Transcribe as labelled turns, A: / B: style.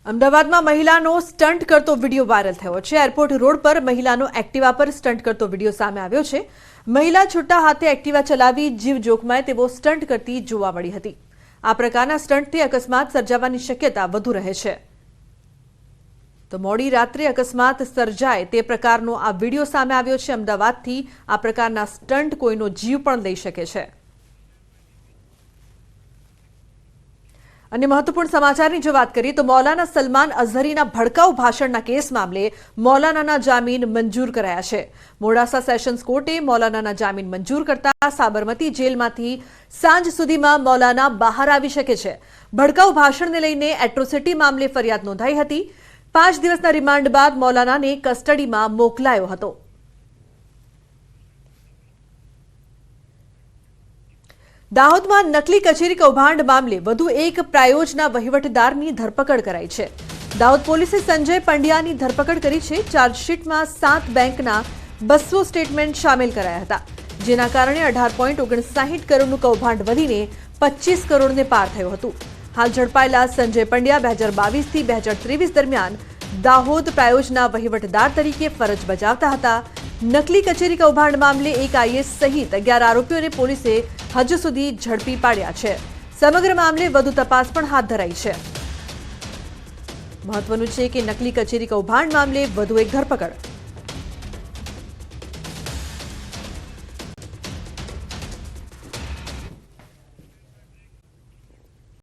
A: અમદાવાદમાં મહિલાનો સ્ટન્ટ કરતો video viral થયો છે। એરપોર્ટ રોડ પર મહિલાનો એક્ટિવા પર સ્ટન્ટ કરતો વિડીયો સામે આવ્યો છે। મહિલા છૂટા હાથે એક્ટિવા ચલાવી જીવ જોખમાય તેવો સ્ટન્ટ કરતી જોવા મળી હતી। આ પ્રકારના સ્ટન્ટથી અકસ્માત સર્જાવાની શક્યતા વધુ રહે છે। તો મોડી રાત્રે અકસ્માત સર્જાય તે પ્રકારનો આ વિડીયો સામે આવ્યો છે। અમદાવાદથી આ પ્રકારના સ્ટન્ટ કોઈનો જીવ પણ લઈ શકે છે। अन्य महत्वपूर्ण समाचार की जो बात करिए तो मौलाना सलमान अजहरीना भड़काऊ भाषणना केस मामले मौलानाना जामीन मंजूर कराया है। मोडासा सेशन्स कोर्टे मौलानाना जामीन मंजूर करता साबरमती जेलमांथी सांज सुधीमां मौलाना बहार आवी शके छे। भड़काऊ भाषणने लईने एट्रोसिटी मामले फरियाद नोंधाई हती। 5 दिवसना रिमांड बाद मौलानाने कस्टडीमां मोकलायो हतो। दाहोद में नकली कचेरी कौभांड मामले वधु एक प्रायोजना वहीवटदारनी धरपकड़ कराई है। दाहोद पुलिसे संजय पंड्यानी धरपकड़ करी है। चार्जशीट में 7 बैंकना 200 स्टेटमेंट शामिल कराया था, जेना कारणे 18.59 करोड़नु कौभांड वधीने 25 करोड़ ने पार थयुं हतुं। हाल झड़पायेला संजय पंड्या 2022 થી 2023 दरमियान दाहोद प्रायोजना वहीवटदार तरीके फरज बजावता हता। नकली कचेरी कौभांड मामले एक आईएएस सहित 11 आरोपीओने पोलीसे हजू सुधी झड़पी पाड्या छे। समग्र मामले वधु तपास पण हाथ धराई छे। महत्वनुं छे के नकली कचेरी कौभांड मामले वधु एक धरपकड़।